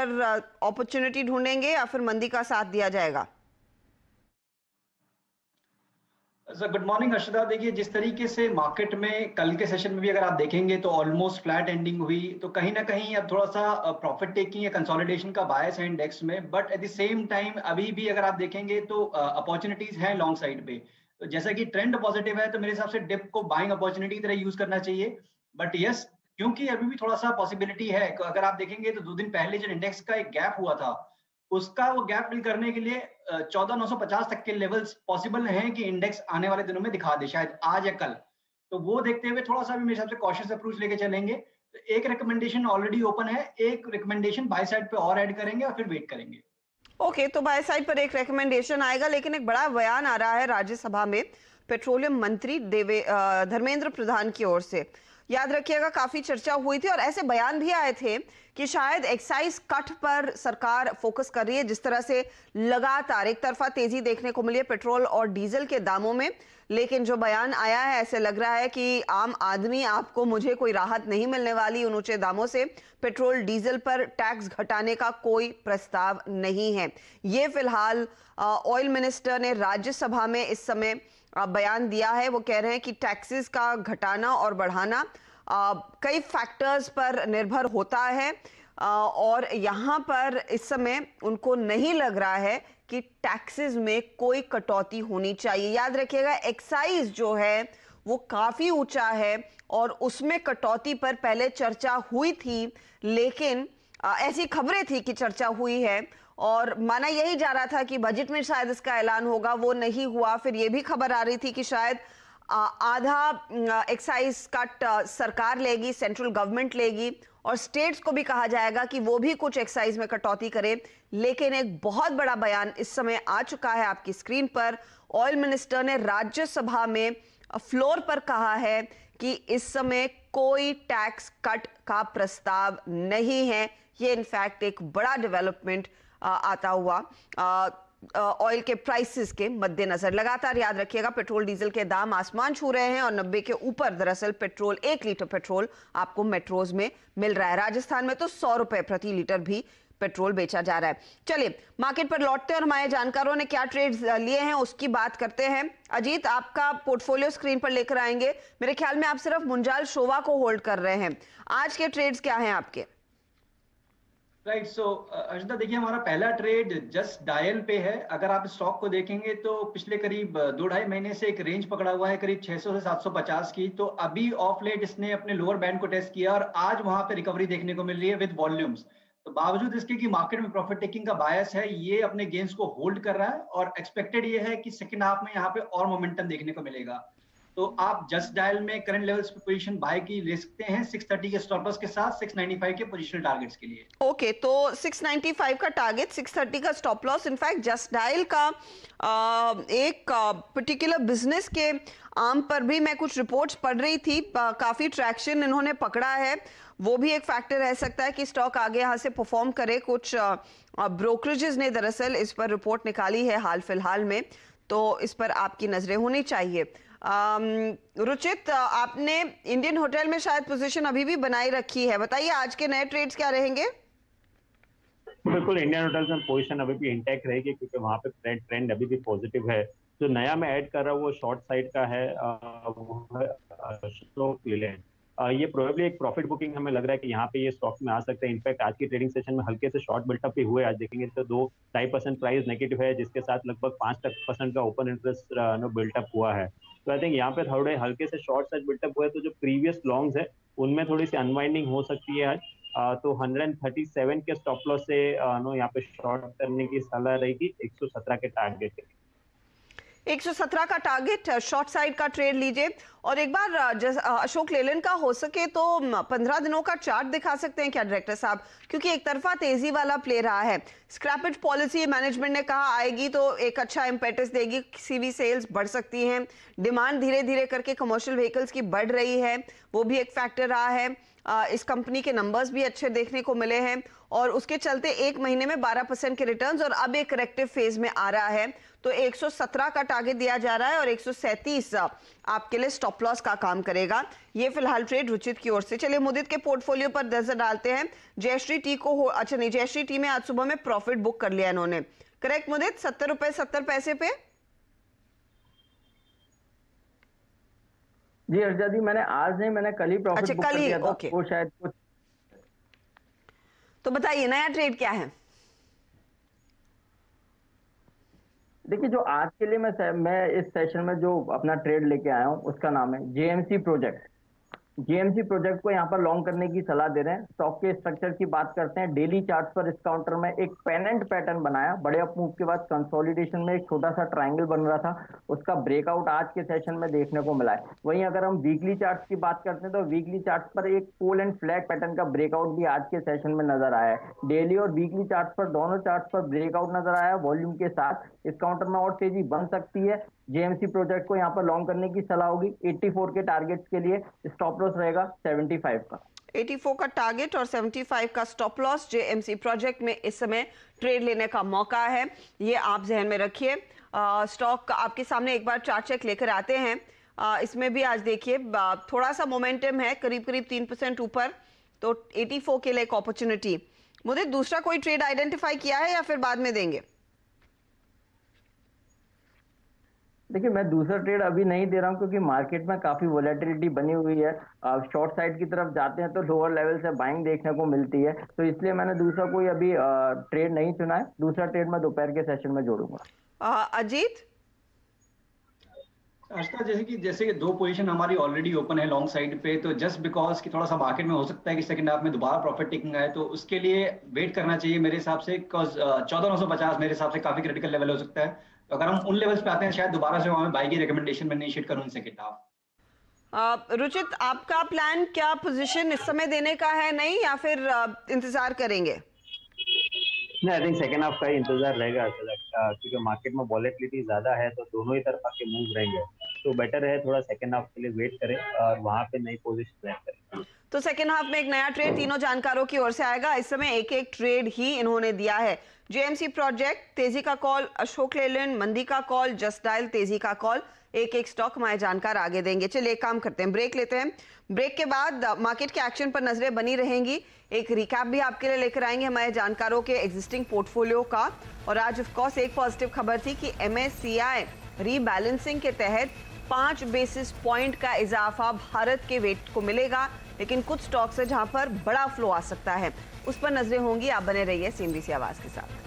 पर अपॉर्चुनिटी ढूंढेंगे या फिर मंदी का साथ दिया जाएगा? Sir good morning Arshada. देखिए, जिस तरीके से मार्केट में कल के सेशन में भी अगर आप देखेंगे तो ऑलमोस्ट फ्लैट एंडिंग हुई, तो कहीं ना कहीं अब थोड़ा सा प्रॉफिट टेकिंग या कंसोलिडेशन का बायस है इंडेक्स में। But at the same time अभी भी अगर आप देखेंगे तो अपॉर्चुनिटीज हैं लॉन्ग साइड पे। तो जैसा कि ट्रेंड पॉजिटिव है तो मेरे हिसाब से डिप को बाइंग अपॉर्चुनिटी की तरह यूज करना चाहिए। बट यस, क्योंकि अभी भी थोड़ा सा पॉसिबिलिटी है, अगर आप देखेंगे तो 2 दिन पहले जो इंडेक्स का एक गैप हुआ था, उसका वो गैप फिल करने के लिए 14,950 तक के लेवल्स पॉसिबल हैं कि इंडेक्स आने वाले दिनों में दिखा दे, शायद आज या कल। तो वो देखते हुए थोड़ा सा भी मेरे हिसाब से कॉशियस अप्रोच लेके चलेंगे। तो एक रिकमेंडेशन ऑलरेडी ओपन है, एक रिकमेंडेशन बाय साइड पे और ऐड करेंगे और फिर वेट करेंगे। ओके, तो बाय साइड पर एक रिकमेंडेशन आएगा, लेकिन एक बड़ा बयान आ रहा है राज्यसभा में पेट्रोलियम मंत्री धर्मेंद्र प्रधान की ओर से। याद रखिएगा, काफी चर्चा हुई थी और ऐसे बयान भी आए थे कि शायद एक्साइज कट पर सरकार फोकस कर रही है। जिस तरह से लगातार एक तरफा तेजी देखने को मिली है पेट्रोल और डीजल के दामों में, लेकिन जो बयान आया है ऐसे लग रहा है कि आम आदमी, आपको मुझे कोई राहत नहीं मिलने वाली उन ऊंचे दामों से। पेट्रोल डीजल पर टैक्स घटाने का कोई प्रस्ताव नहीं है। ये फिलहाल ऑयल मिनिस्टर ने राज्यसभा में इस समय बयान दिया है। वो कह रहे हैं कि टैक्सेस का घटाना और बढ़ाना कई फैक्टर्स पर निर्भर होता है और यहाँ पर इस समय उनको नहीं लग रहा है कि टैक्सेस में कोई कटौती होनी चाहिए। याद रखिएगा, एक्साइज जो है वो काफी ऊंचा है और उसमें कटौती पर पहले चर्चा हुई थी, लेकिन ऐसी खबरें थी कि चर्चा हुई है और माना यही जा रहा था कि बजट में शायद इसका ऐलान होगा, वो नहीं हुआ। फिर ये भी खबर आ रही थी कि शायद आधा एक्साइज कट सरकार लेगी, सेंट्रल गवर्नमेंट लेगी और स्टेट्स को भी कहा जाएगा कि वो भी कुछ एक्साइज में कटौती करे। लेकिन एक बहुत बड़ा बयान इस समय आ चुका है आपकी स्क्रीन पर। ऑयल मिनिस्टर ने राज्यसभा में फ्लोर पर कहा है कि इस समय कोई टैक्स कट का प्रस्ताव नहीं है। ये इनफैक्ट एक बड़ा डेवलपमेंट आता हुआ ऑयल के प्राइसेस के मद्देनजर। लगातार याद रखिएगा, पेट्रोल डीजल के दाम आसमान छू रहे हैं और 90 के ऊपर दरअसल पेट्रोल, 1 लीटर पेट्रोल आपको मेट्रोज में मिल रहा है। राजस्थान में तो 100 रुपए प्रति लीटर भी पेट्रोल बेचा जा रहा है। चलिए मार्केट पर लौटते हैं और हमारे जानकारों ने क्या ट्रेड्स लिए हैं उसकी बात करते हैं। अजीत, आपका पोर्टफोलियो स्क्रीन पर लेकर आएंगे। मेरे ख्याल में आप सिर्फ मुंजाल शोवा को होल्ड कर रहे हैं। आज के ट्रेड्स क्या हैं आपके? राइट, सो अर्षदा देखिए, हमारा पहला ट्रेड जस्ट डायल पे है। अगर आप स्टॉक को देखेंगे तो पिछले करीब 2-2.5 महीने से एक रेंज पकड़ा हुआ है करीब 600 से 750 की। तो अभी ऑफ लेट इसने अपने लोअर बैंड को टेस्ट किया और आज वहां पे रिकवरी देखने को मिल रही है विद वॉल्यूम्स। तो बावजूद इसके कि मार्केट में प्रॉफिट टेकिंग का बायस है, ये अपने गेंस को होल्ड कर रहा है और एक्सपेक्टेड ये है कि सेकंड हाफ में यहाँ पे और मोमेंटम देखने को मिलेगा। तो आप जस्ट डायल में करंट लेवल्स पे पोजीशन बाय की ले सकते हैं 630 के स्टॉप लॉस के साथ 695 के पोजीशनल टारगेट्स के लिए। ओके, तो 695 का टारगेट, 630 का stop loss. In fact just dial का एक पर्टिकुलर बिजनेस के आर्म पर भी मैं कुछ रिपोर्ट्स पढ़ रही थी, काफी ट्रैक्शन इन्होंने पकड़ा है। वो भी एक फैक्टर रह सकता है कि स्टॉक आगे यहाँ से परफॉर्म करे। कुछ ब्रोकरेजेस ने दरअसल इस पर रिपोर्ट निकाली है हाल फिलहाल में, तो इस पर आपकी नजरें होनी चाहिए। रुचित, आपने इंडियन होटल में शायद पोजीशन अभी भी बनाई रखी है, बताइए आज के नए ट्रेड्स क्या रहेंगे? बिल्कुल, इंडियन होटल्स में पोजीशन अभी भी इंटैक्ट रहेगी क्योंकि वहां पे ट्रेंड अभी भी पॉजिटिव है। जो नया मैं ऐड कर रहा हूँ वो शॉर्ट साइड का है, वो है अशोक लीलैंड। ये प्रोबेबली एक प्रॉफिट बुकिंग हमें लग रहा है कि यहाँ पे ये स्टॉक में आ सकते हैं। इनफैक्ट आज की ट्रेडिंग सेशन में हल्के से शॉर्ट बिल्टअप भी हुए। आज देखेंगे तो 2-2.5% प्राइस नेगेटिव है, जिसके साथ लगभग 5% का ओपन इंटरेस्ट बिल्टअप हुआ है। तो आई थिंक यहाँ पे थोड़े हल्के से शॉर्ट साइड बिल्टअप हुए, तो जो प्रीवियस लॉन्ग्स है उनमें थोड़ी सी अनवाइंडिंग हो सकती है आज। तो 137 के स्टॉप लॉस से यहाँ पे शॉर्ट करने की सलाह रहेगी 117 के टारगेट के। 117 का टारगेट, शॉर्ट साइड का ट्रेड लीजिए। और एक बार अशोक लेलैंड का हो सके तो 15 दिनों का चार्ट दिखा सकते हैं क्या डायरेक्टर साहब, क्योंकि एक तरफा तेजी वाला प्ले रहा है। स्क्रैपेज पॉलिसी मैनेजमेंट ने कहा आएगी तो एक अच्छा इम्पेटस देगी, सीवी सेल्स बढ़ सकती हैं। डिमांड धीरे धीरे करके कमर्शियल व्हीकल्स की बढ़ रही है, वो भी एक फैक्टर रहा है। इस कंपनी के नंबर्स भी अच्छे देखने को मिले हैं और उसके चलते एक महीने में 12% के रिटर्न्स और अब एक करेक्टिव फेज में आ रहा है। तो 117 का टारगेट दिया जा रहा है और 137 आपके लिए स्टॉप लॉस का काम करेगा। ये फिलहाल ट्रेड रुचित की ओर से। चलिए मुदित के पोर्टफोलियो पर नजर डालते हैं। जयश्री टी को अच्छा नहीं, जयश्री टी में आज सुबह में प्रॉफिट बुक कर लिया इन्होंने, करेक्ट मुदित? 70 रुपए 70 पैसे पे। जी हर्षदा जी, मैंने आज नहीं, मैंने कल ही प्रॉफिट बुक कर दिया था। ओके। वो शायद कुछ। तो बताइए नया ट्रेड क्या है? देखिए, जो आज के लिए मैं इस सेशन में जो अपना ट्रेड लेके आया हूँ उसका नाम है जेएमसी प्रोजेक्ट। जेएमसी प्रोजेक्ट को यहाँ पर लॉन्ग करने की सलाह दे रहे हैं। स्टॉक के स्ट्रक्चर की बात करते हैं। डेली चार्ट पर इस काउंटर में एक पेनेंट पैटर्न बनाया, बड़े अप मूव के बाद कंसोलिडेशन में एक छोटा सा ट्रायंगल बन रहा था, उसका ब्रेकआउट आज के सेशन में देखने को मिला है। वहीं अगर हम वीकली चार्ट की बात करते हैं तो वीकली चार्ट पर एक पोल एंड फ्लैग पैटर्न का ब्रेकआउट भी आज के सेशन में नजर आया है। डेली और वीकली चार्ट पर, दोनों चार्ट पर ब्रेकआउट नजर आया वॉल्यूम के साथ। इस काउंटर में और तेजी बन सकती है। जेएमसी प्रोजेक्ट को यहाँ पर लॉन्ग करने की सलाह होगी। 84 के टारगेट्स के लिए स्टॉप लॉस रहेगा 75 का। 84 का टारगेट और 75 का स्टॉप लॉस जेएमसी प्रोजेक्ट में इस समय ट्रेड लेने का मौका है, ये आप जहन में रखिए। स्टॉक आपके सामने एक बार चार्ट चेक लेकर आते हैं। इसमें भी आज देखिए थोड़ा सा मोमेंटम है, करीब करीब 3% ऊपर, तो 84 के लिए एक अपॉर्चुनिटी। मुझे दूसरा कोई ट्रेड आइडेंटिफाई किया है या फिर बाद में देंगे? देखिए, मैं दूसरा ट्रेड अभी नहीं दे रहा हूं क्योंकि मार्केट में काफी वोलेटिलिटी बनी हुई है। शॉर्ट साइड की तरफ जाते हैं तो लोअर लेवल से बाइंग देखने को मिलती है, तो इसलिए मैंने दूसरा कोई अभी ट्रेड नहीं चुना है। दूसरा ट्रेड मैं दोपहर के सेशन में जोड़ूंगा। अजीत? जैसे कि दो पोजीशन हमारी ऑलरेडी ओपन है लॉन्ग साइड पे, तो जस्ट बिकॉज कि थोड़ा सा मार्केट में हो सकता है कि सेकंड हाफ में दोबारा प्रॉफिट टेकिंग आए, तो उसके लिए वेट करना चाहिए मेरे हिसाब से। 14,950 मेरे हिसाब से काफी क्रिटिकल लेवल हो सकता है। तो अगर हम उन लेवल्स पे आते हैं शायद दोबारा से वहां बाई की रिकमेंडेशन में इनिशिएट करूं सेकंड हाफ। रुचित, आपका प्लान क्या पोजीशन इस समय देने का है, नहीं या फिर इंतजार करेंगे? नहीं, आई थिंक सेकंड हाफ का ही इंतजार रहेगा क्योंकि मार्केट में वॉलेटिलिटी ज्यादा है, तो दोनों ही तरफ के मूव रहेंगे। तो बेटर है थोड़ा सेकंड हाफ के लिए वेट करें और वहां पे नई पोजीशन प्लान करें। तो सेकंड हाफ में एक नया ट्रेड तीनों जानकारों की ओर से आएगा। इस समय एक एक ट्रेड ही इन्होंने दिया है। जेएमसी प्रोजेक्ट तेजी का कॉल, अशोक लेलैंड मंदी का कॉल, जस्ट डायल तेजी का कॉल। एक एक स्टॉक हमारे जानकार आगे देंगे। चलिए एक काम करते हैं, ब्रेक लेते हैं। ब्रेक के बाद मार्केट के एक्शन पर नजरें बनी रहेंगी। एक रिकैप भी आपके लिए लेकर आएंगे हमारे जानकारों के एग्जिस्टिंग पोर्टफोलियो का। और आज ऑफ कोर्स एक पॉजिटिव खबर थी कि MSCI रीबैलेंसिंग के तहत 5 बेसिस पॉइंट का इजाफा भारत के वेट को मिलेगा, लेकिन कुछ स्टॉक्स है जहां पर बड़ा फ्लो आ सकता है, उस पर नजरें होंगी। आप बने रहिए CNBC आवाज के साथ।